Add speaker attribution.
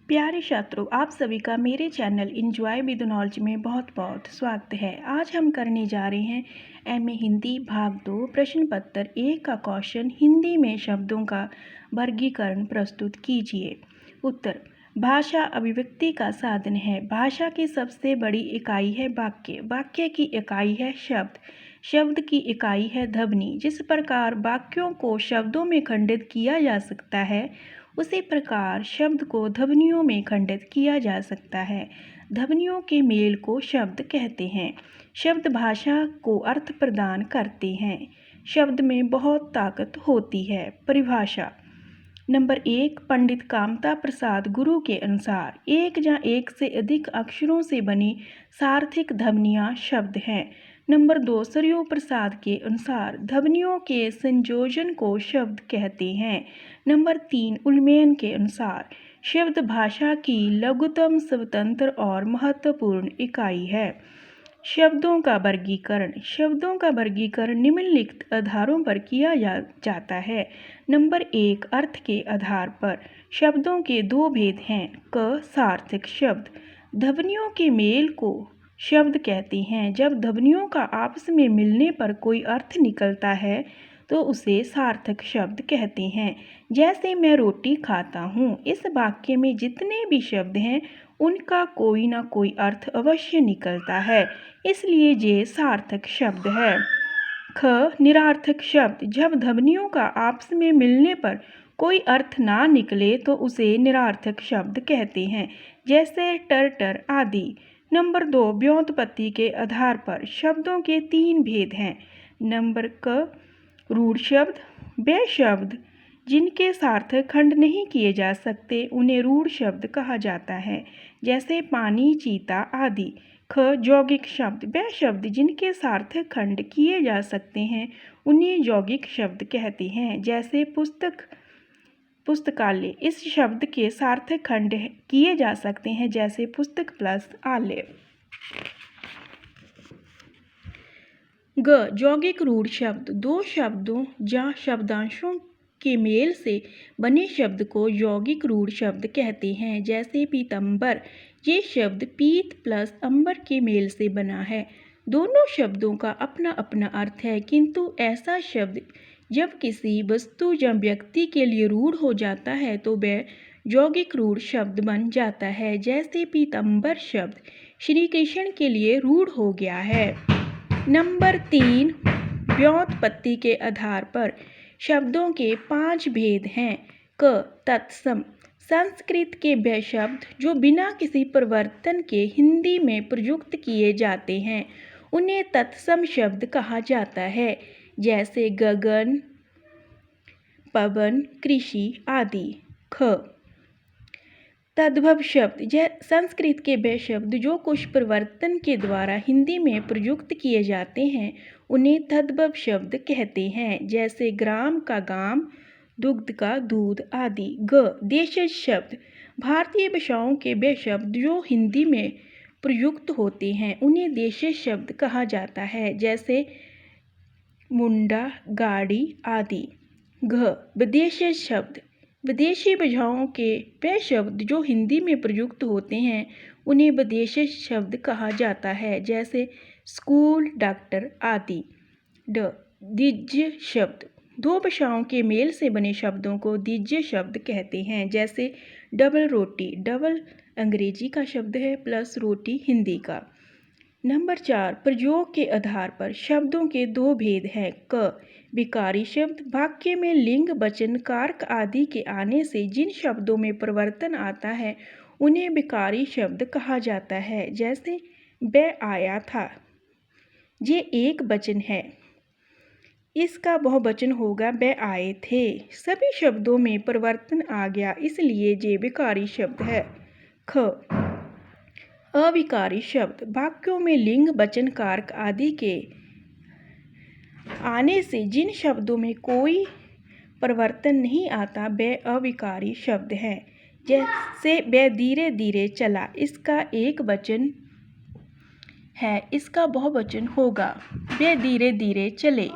Speaker 1: प्यारे छात्रों, आप सभी का मेरे चैनल इंजॉय विद नॉलेज में बहुत बहुत स्वागत है। आज हम करने जा रहे हैं एमए हिंदी भाग 2 प्रश्न पत्र 1 का क्वेश्चन। हिंदी में शब्दों का वर्गीकरण प्रस्तुत कीजिए। उत्तर: भाषा अभिव्यक्ति का साधन है। भाषा की सबसे बड़ी इकाई है वाक्य। वाक्य की इकाई है शब्द। शब्द की इकाई है ध्वनि। जिस प्रकार वाक्यों को शब्दों में खंडित किया जा सकता है, उसी प्रकार शब्द को ध्वनियों में खंडित किया जा सकता है। ध्वनियों के मेल को शब्द कहते हैं। शब्द भाषा को अर्थ प्रदान करते हैं। शब्द में बहुत ताकत होती है। परिभाषा नंबर 1, पंडित कामता प्रसाद गुरु के अनुसार एक या एक से अधिक अक्षरों से बनी सार्थिक ध्वनियाँ शब्द हैं। नंबर 2, सरयू प्रसाद के अनुसार ध्वनियों के संयोजन को शब्द कहते हैं। नंबर 3, उलमेन के अनुसार शब्द भाषा की लघुतम, स्वतंत्र और महत्वपूर्ण इकाई है। शब्दों का वर्गीकरण। शब्दों का वर्गीकरण निम्नलिखित आधारों पर किया जाता है। नंबर 1, अर्थ के आधार पर। शब्दों के दो भेद हैं। क, सार्थक शब्द। ध्वनियों के मेल को शब्द कहते हैं। जब ध्वनियों का आपस में मिलने पर कोई अर्थ निकलता है तो उसे सार्थक शब्द कहते हैं। जैसे मैं रोटी खाता हूँ, इस वाक्य में जितने भी शब्द हैं उनका कोई ना कोई अर्थ अवश्य निकलता है, इसलिए ये सार्थक शब्द है। ख, निरार्थक शब्द। जब ध्वनियों का आपस में मिलने पर कोई अर्थ ना निकले तो उसे निरार्थक शब्द कहते हैं, जैसे टर टर आदि। नंबर 2, व्युत्पत्ति के आधार पर शब्दों के 3 भेद हैं। नंबर क, रूढ़ शब्द। वे शब्द जिनके सार्थक खंड नहीं किए जा सकते उन्हें रूढ़ शब्द कहा जाता है, जैसे पानी, चीता आदि। ख, यौगिक शब्द। वे शब्द जिनके सार्थक खंड किए जा सकते हैं उन्हें यौगिक शब्द कहते हैं, जैसे पुस्तक, पुस्तकालय। इस शब्द के सार्थक खंड किए जा सकते हैं, जैसे पुस्तक प्लस आलय। ग, यौगिक रूढ़ शब्द। दो शब्दों या शब्दांशों के मेल से बने शब्द को यौगिक रूढ़ शब्द कहते हैं, जैसे पीतंबर। ये शब्द पीत प्लस अंबर के मेल से बना है। दोनों शब्दों का अपना अपना अर्थ है, किंतु ऐसा शब्द जब किसी वस्तु या व्यक्ति के लिए रूढ़ हो जाता है तो वह यौगिक रूढ़ शब्द बन जाता है। जैसे पीतंबर शब्द श्री कृष्ण के लिए रूढ़ हो गया है। नंबर 3, व्युत्पत्ति के आधार पर शब्दों के 5 भेद हैं। क, तत्सम। संस्कृत के वे शब्द जो बिना किसी परिवर्तन के हिंदी में प्रयुक्त किए जाते हैं उन्हें तत्सम शब्द कहा जाता है, जैसे गगन, पवन, कृषि आदि। ख, तद्भव शब्द। यह संस्कृत के वे शब्द जो कुछ परिवर्तन के द्वारा हिंदी में प्रयुक्त किए जाते हैं उन्हें तद्भव शब्द कहते हैं, जैसे ग्राम का गाम, दुग्ध का दूध आदि। ग, देशज शब्द। भारतीय भाषाओं के वे शब्द जो हिंदी में प्रयुक्त होते हैं उन्हें देशज शब्द कहा जाता है, जैसे मुंडा, गाड़ी आदि। घ, विदेशज शब्द। विदेशी भाषाओं के वे शब्द जो हिंदी में प्रयुक्त होते हैं उन्हें विदेशज शब्द कहा जाता है, जैसे स्कूल, डॉक्टर आदि। ड, द्विज शब्द। दो भाषाओं के मेल से बने शब्दों को द्विज शब्द कहते हैं, जैसे डबल रोटी। डबल अंग्रेजी का शब्द है प्लस रोटी हिंदी का। नंबर 4, प्रयोग के आधार पर शब्दों के 2 भेद हैं। क, विकारी शब्द। वाक्य में लिंग, वचन, कारक आदि के आने से जिन शब्दों में परिवर्तन आता है उन्हें विकारी शब्द कहा जाता है, जैसे वह आया था। ये एक वचन है, इसका बहुवचन होगा वह आए थे। सभी शब्दों में परिवर्तन आ गया, इसलिए ये विकारी शब्द है। ख, अविकारी शब्द। वाक्यों में लिंग, वचन, कारक आदि के आने से जिन शब्दों में कोई परिवर्तन नहीं आता वह अविकारी शब्द है, जैसे वह धीरे धीरे चला। इसका एक वचन है, इसका बहुवचन होगा वह धीरे धीरे चले।